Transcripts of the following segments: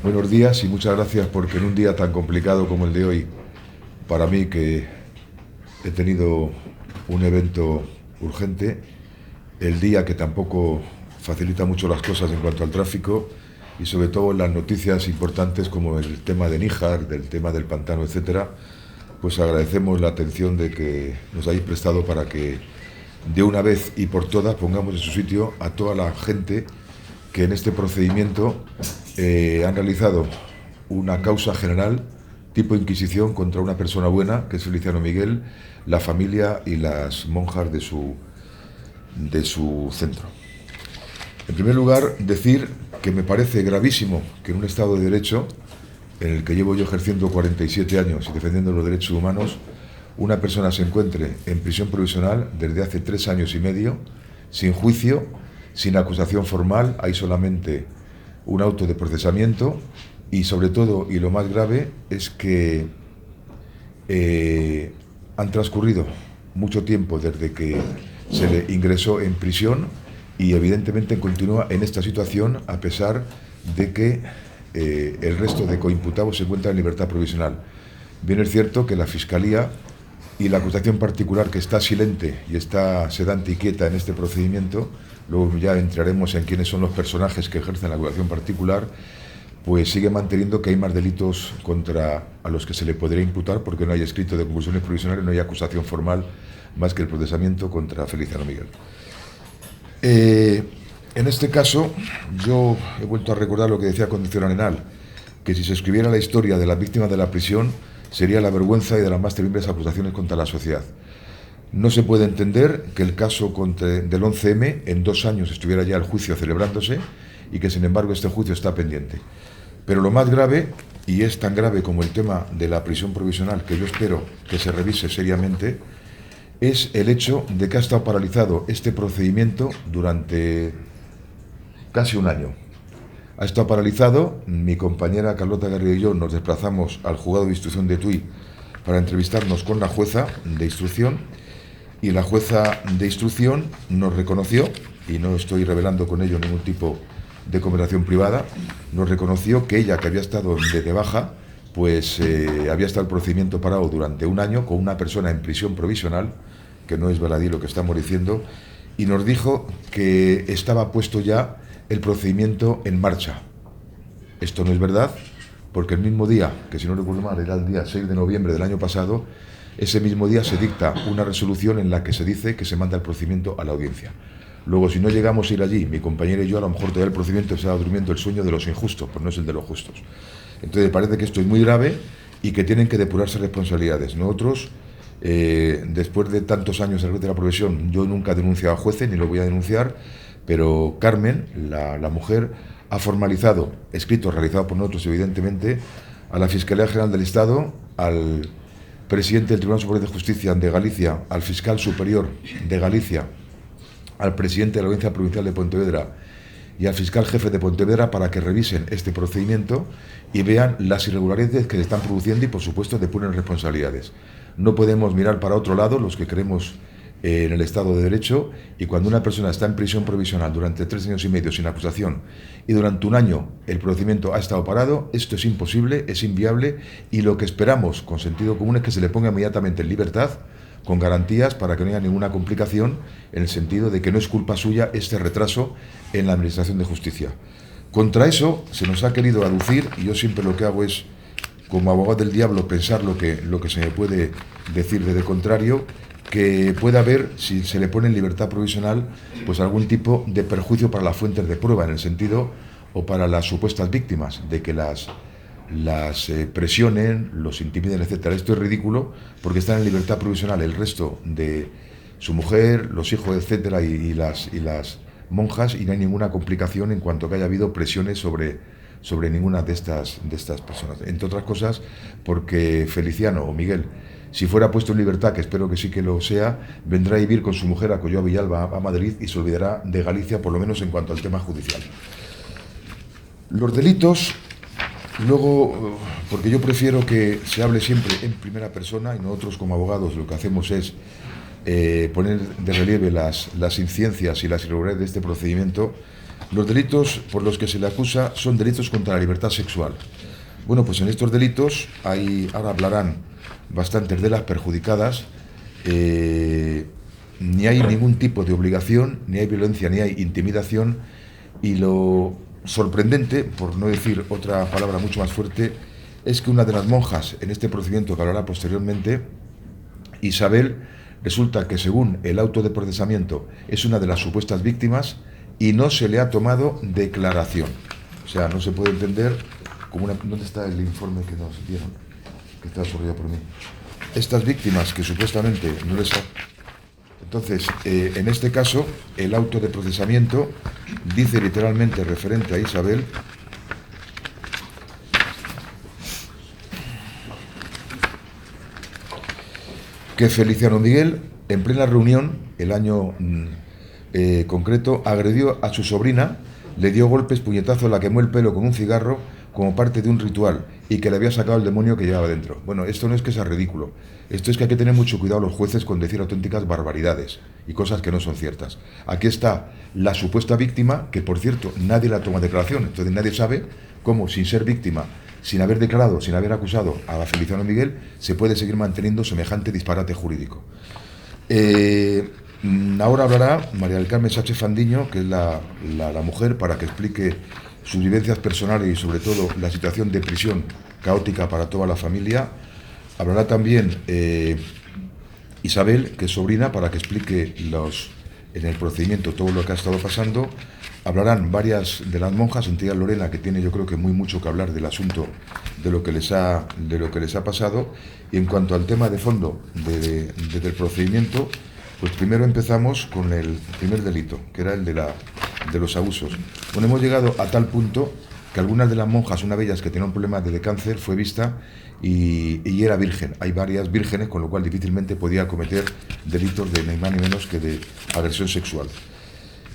Buenos días y muchas gracias porque en un día tan complicado como el de hoy, para mí que he tenido un evento urgente, el día que tampoco facilita mucho las cosas en cuanto al tráfico y sobre todo en las noticias importantes como el tema de Níjar, del tema del pantano, etcétera, pues agradecemos la atención de que nos hayáis prestado para que de una vez y por todas pongamos en su sitio a toda la gente que en este procedimiento han realizado una causa general tipo Inquisición contra una persona buena, que es Feliciano Miguel, la familia y las monjas de su centro. En primer lugar, decir que me parece gravísimo que en un Estado de Derecho, en el que llevo yo ejerciendo 47 años y defendiendo los derechos humanos, una persona se encuentre en prisión provisional desde hace 3 años y medio, sin juicio, sin acusación formal, hay solamente un auto de procesamiento y sobre todo, y lo más grave, es que han transcurrido mucho tiempo desde que se le ingresó en prisión y evidentemente continúa en esta situación a pesar de que el resto de coimputados se encuentran en libertad provisional. Bien es cierto que la Fiscalía y la acusación particular, que está silente y está sedante y quieta en este procedimiento, luego ya entraremos en quiénes son los personajes que ejercen la acusación particular, pues sigue manteniendo que hay más delitos contra a los que se le podría imputar porque no hay escrito de conclusiones provisionales, no hay acusación formal más que el procesamiento contra Feliciano Miguel. En este caso, yo he vuelto a recordar lo que decía Concepción Arenal, que si se escribiera la historia de las víctimas de la prisión, sería la vergüenza y de las más terribles acusaciones contra la sociedad. No se puede entender que el caso del 11M en 2 años estuviera ya el juicio celebrándose y que sin embargo este juicio está pendiente. Pero lo más grave, y es tan grave como el tema de la prisión provisional, que yo espero que se revise seriamente, es el hecho de que ha estado paralizado este procedimiento durante casi un año. Ha estado paralizado, mi compañera Carlota Garrido y yo nos desplazamos al juzgado de instrucción de Tui para entrevistarnos con la jueza de instrucción y la jueza de instrucción nos reconoció, y no estoy revelando con ello ningún tipo de conversación privada, nos reconoció que ella, que había estado de baja, pues había estado el procedimiento parado durante un año con una persona en prisión provisional, que no es baladí lo que estamos diciendo, y nos dijo que estaba puesto ya el procedimiento en marcha. Esto no es verdad, porque el mismo día, que si no recuerdo mal era el día 6 de noviembre del año pasado, ese mismo día se dicta una resolución en la que se dice que se manda el procedimiento a la audiencia. Luego, si no llegamos a ir allí, mi compañera y yo, a lo mejor todavía el procedimiento se va durmiendo el sueño de los injustos, pues no es el de los justos. Entonces, me parece que esto es muy grave y que tienen que depurarse responsabilidades. Nosotros, después de tantos años de la profesión, yo nunca he denunciado a jueces, ni lo voy a denunciar, pero Carmen, la mujer, ha formalizado, escritos realizados por nosotros, evidentemente, a la Fiscalía General del Estado, al presidente del Tribunal Superior de Justicia de Galicia, al fiscal superior de Galicia, al presidente de la Audiencia Provincial de Pontevedra y al fiscal jefe de Pontevedra para que revisen este procedimiento y vean las irregularidades que se están produciendo y, por supuesto, depuren responsabilidades. No podemos mirar para otro lado los que creemos en el Estado de Derecho, y cuando una persona está en prisión provisional durante 3 años y medio sin acusación y durante un año el procedimiento ha estado parado, esto es imposible, es inviable, y lo que esperamos con sentido común es que se le ponga inmediatamente en libertad con garantías para que no haya ninguna complicación, en el sentido de que no es culpa suya este retraso en la Administración de Justicia. Contra eso se nos ha querido aducir, y yo siempre lo que hago es, como abogado del diablo, pensar lo que se me puede decir de contrario, que pueda haber, si se le pone en libertad provisional, pues algún tipo de perjuicio para las fuentes de prueba, en el sentido, o para las supuestas víctimas, de que las presionen, los intimiden, etcétera. Esto es ridículo porque están en libertad provisional el resto de su mujer, los hijos, etcétera, y las monjas, y no hay ninguna complicación en cuanto que haya habido presiones sobre ninguna de estas personas. Entre otras cosas, porque Feliciano o Miguel, si fuera puesto en libertad, que espero que sí que lo sea, vendrá a vivir con su mujer a Coyoa Villalba, a Madrid, y se olvidará de Galicia, por lo menos en cuanto al tema judicial. Los delitos, luego, porque yo prefiero que se hable siempre en primera persona, y nosotros como abogados lo que hacemos es poner de relieve las inciencias y las irregularidades de este procedimiento. Los delitos por los que se le acusa son delitos contra la libertad sexual. Bueno, pues en estos delitos ahora hablarán bastantes de las perjudicadas. Ni hay ningún tipo de obligación, ni hay violencia, ni hay intimidación, y lo sorprendente, por no decir otra palabra mucho más fuerte, es que una de las monjas en este procedimiento que hablará posteriormente, Isabel, resulta que según el auto de procesamiento es una de las supuestas víctimas y no se le ha tomado declaración. O sea, no se puede entender como una... ¿Dónde está el informe que nos dieron? Que está absorbido por mí. Estas víctimas que supuestamente no les ha... Entonces, en este caso, el auto de procesamiento dice literalmente referente a Isabel: que Feliciano Miguel, en plena reunión, el año concreto, agredió a su sobrina, le dio golpes, puñetazos, la quemó el pelo con un cigarro como parte de un ritual y que le había sacado el demonio que llevaba dentro. Bueno, esto no es que sea ridículo, esto es que hay que tener mucho cuidado los jueces con decir auténticas barbaridades y cosas que no son ciertas. Aquí está la supuesta víctima, que por cierto nadie la toma declaración, entonces nadie sabe cómo, sin ser víctima, sin haber declarado, sin haber acusado a Feliciano Miguel, se puede seguir manteniendo semejante disparate jurídico. Ahora hablará María del Carmen Sánchez Fandiño, que es la mujer, para que explique sus vivencias personales y sobre todo la situación de prisión caótica para toda la familia. Hablará también Isabel, que es sobrina, para que explique en el procedimiento todo lo que ha estado pasando. Hablarán varias de las monjas, entre ellas Lorena, que tiene yo creo que muy mucho que hablar del asunto de lo que les ha pasado. Y en cuanto al tema de fondo del procedimiento, pues primero empezamos con el primer delito, que era el de los abusos. Bueno, hemos llegado a tal punto que algunas de las monjas, una de ellas que tenía un problema de cáncer, fue vista y era virgen. Hay varias vírgenes, con lo cual difícilmente podía cometer delitos de ni más ni menos que de agresión sexual.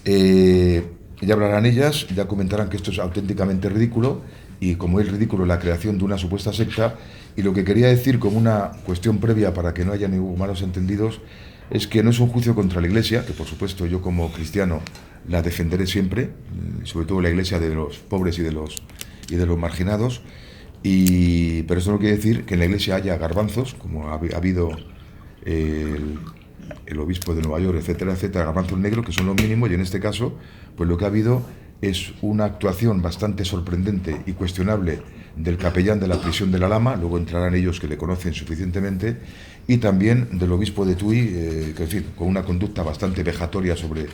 Ya hablarán ellas, ya comentarán que esto es auténticamente ridículo, y como es ridículo la creación de una supuesta secta. Y lo que quería decir como una cuestión previa para que no haya ningún malos entendidos es que no es un juicio contra la Iglesia, que por supuesto yo como cristiano la defenderé siempre, sobre todo la Iglesia de los pobres y de los marginados, pero eso no quiere decir que en la Iglesia haya garbanzos, como ha habido el obispo de Nueva York, etcétera, etcétera, garbanzos negros, que son lo mínimo, y en este caso, pues lo que ha habido es una actuación bastante sorprendente y cuestionable del capellán de la prisión de la Lama, luego entrarán ellos que le conocen suficientemente, y también del obispo de Tui, que en fin, con una conducta bastante vejatoria sobre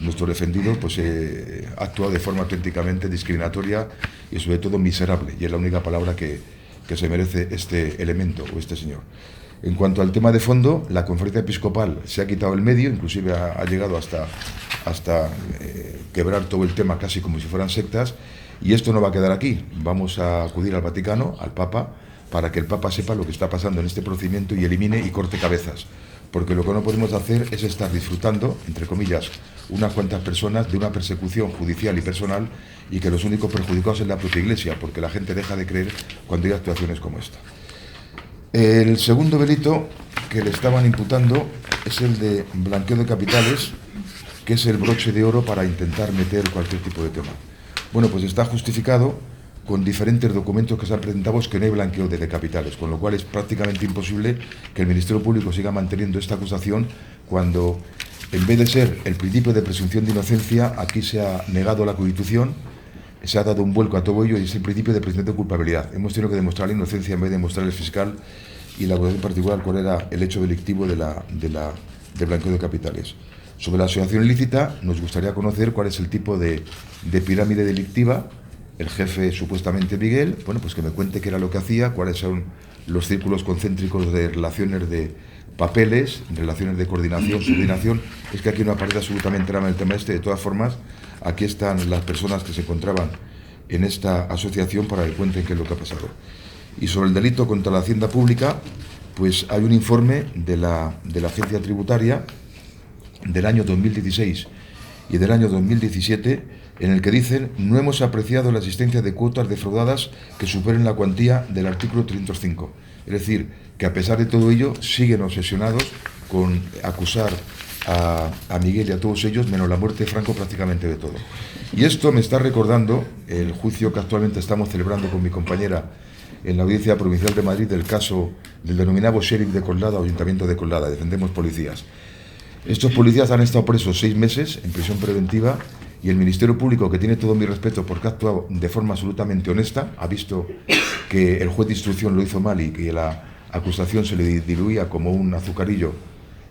nuestro defendido, pues ha actuado de forma auténticamente discriminatoria y sobre todo miserable, y es la única palabra que se merece este elemento o este señor. En cuanto al tema de fondo, la conferencia episcopal se ha quitado el medio, inclusive ha llegado hasta quebrar todo el tema casi como si fueran sectas, y esto no va a quedar aquí. Vamos a acudir al Vaticano, al Papa, para que el Papa sepa lo que está pasando en este procedimiento y elimine y corte cabezas, porque lo que no podemos hacer es estar disfrutando, entre comillas, unas cuantas personas de una persecución judicial y personal, y que los únicos perjudicados es la propia Iglesia, porque la gente deja de creer cuando hay actuaciones como esta. El segundo delito que le estaban imputando es el de blanqueo de capitales, que es el broche de oro para intentar meter cualquier tipo de tema. Bueno, pues está justificado con diferentes documentos que se han presentado que no hay blanqueo de capitales, con lo cual es prácticamente imposible que el Ministerio Público siga manteniendo esta acusación cuando, en vez de ser el principio de presunción de inocencia, aquí se ha negado la Constitución, se ha dado un vuelco a todo ello y es el principio de presunción de culpabilidad. Hemos tenido que demostrar la inocencia en vez de demostrar el fiscal y la acusación particular cuál era el hecho delictivo del blanqueo de capitales. Sobre la asociación ilícita, nos gustaría conocer cuál es el tipo de pirámide delictiva. El jefe, supuestamente Miguel, bueno, pues que me cuente qué era lo que hacía, cuáles son los círculos concéntricos de relaciones de papeles, relaciones de coordinación, subordinación. Es que aquí no aparece absolutamente nada en el tema este. De todas formas, aquí están las personas que se encontraban en esta asociación para que cuenten qué es lo que ha pasado. Y sobre el delito contra la hacienda pública, pues hay un informe de la agencia tributaria del año 2016 y del año 2017, en el que dicen: no hemos apreciado la existencia de cuotas defraudadas que superen la cuantía del artículo 305. Es decir, que a pesar de todo ello siguen obsesionados con acusar a Miguel y a todos ellos, menos la muerte de Franco, prácticamente de todo. Y esto me está recordando el juicio que actualmente estamos celebrando con mi compañera en la Audiencia Provincial de Madrid del caso del denominado sheriff de Coslada o Ayuntamiento de Coslada, Defendemos Policías. Estos policías han estado presos 6 meses en prisión preventiva y el Ministerio Público, que tiene todo mi respeto porque ha actuado de forma absolutamente honesta, ha visto que el juez de instrucción lo hizo mal y que la acusación se le diluía como un azucarillo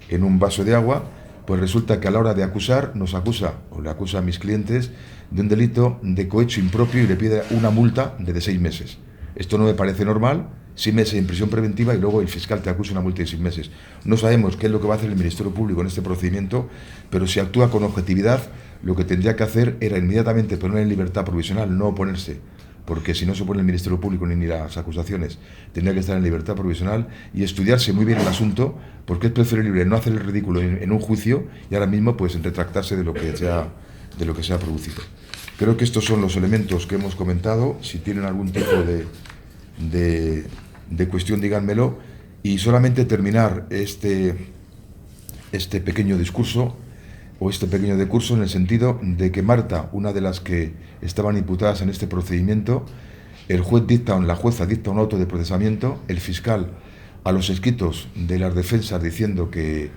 en un vaso de agua, pues resulta que a la hora de acusar, nos acusa, o le acusa a mis clientes, de un delito de cohecho impropio y le pide una multa de 6 meses. Esto no me parece normal, 6 meses en prisión preventiva y luego el fiscal te acusa una multa de 6 meses. No sabemos qué es lo que va a hacer el Ministerio Público en este procedimiento, pero si actúa con objetividad, lo que tendría que hacer era inmediatamente poner en libertad provisional, no oponerse, porque si no se opone el Ministerio Público ni las acusaciones, tendría que estar en libertad provisional y estudiarse muy bien el asunto, porque es preferible no hacer el ridículo en un juicio y ahora mismo pues retractarse de lo que se ha producido. Creo que estos son los elementos que hemos comentado. Si tienen algún tipo de cuestión, díganmelo. Y solamente terminar este pequeño discurso o este pequeño decurso en el sentido de que Marta, una de las que estaban imputadas en este procedimiento, la jueza dicta un auto de procesamiento, el fiscal a los escritos de las defensas diciendo que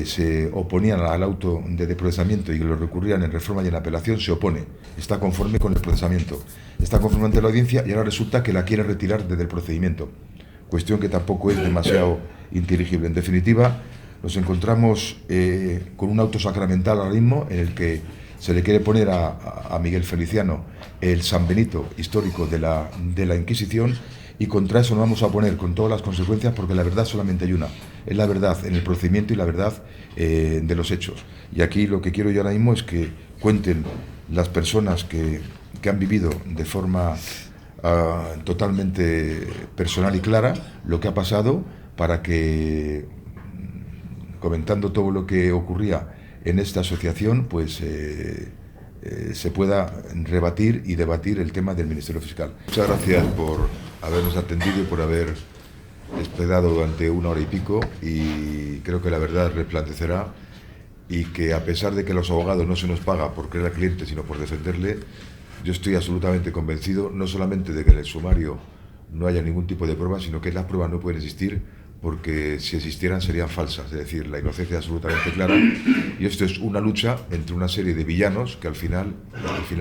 se oponían al auto de procesamiento y que lo recurrían en reforma y en apelación, se opone, está conforme con el procesamiento, está conforme ante la audiencia y ahora resulta que la quiere retirar desde el procedimiento, cuestión que tampoco es demasiado inteligible. En definitiva, nos encontramos con un auto sacramental ahora mismo en el que se le quiere poner a Miguel Feliciano el San Benito histórico de la Inquisición, y contra eso nos vamos a poner con todas las consecuencias, porque la verdad solamente hay una, es la verdad en el procedimiento y la verdad de los hechos. Y aquí lo que quiero yo ahora mismo es que cuenten las personas que han vivido de forma totalmente personal y clara lo que ha pasado, para que, comentando todo lo que ocurría en esta asociación, pues se pueda rebatir y debatir el tema del Ministerio Fiscal. Muchas gracias por habernos atendido y por haber esperado durante 1 hora y pico, y creo que la verdad resplandecerá, y que a pesar de que a los abogados no se nos paga por creer al cliente sino por defenderle, yo estoy absolutamente convencido no solamente de que en el sumario no haya ningún tipo de prueba, sino que las pruebas no pueden existir, porque si existieran serían falsas, es decir, la inocencia es absolutamente clara, y esto es una lucha entre una serie de villanos que al final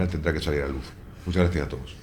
tendrá que salir a la luz. Muchas gracias a todos.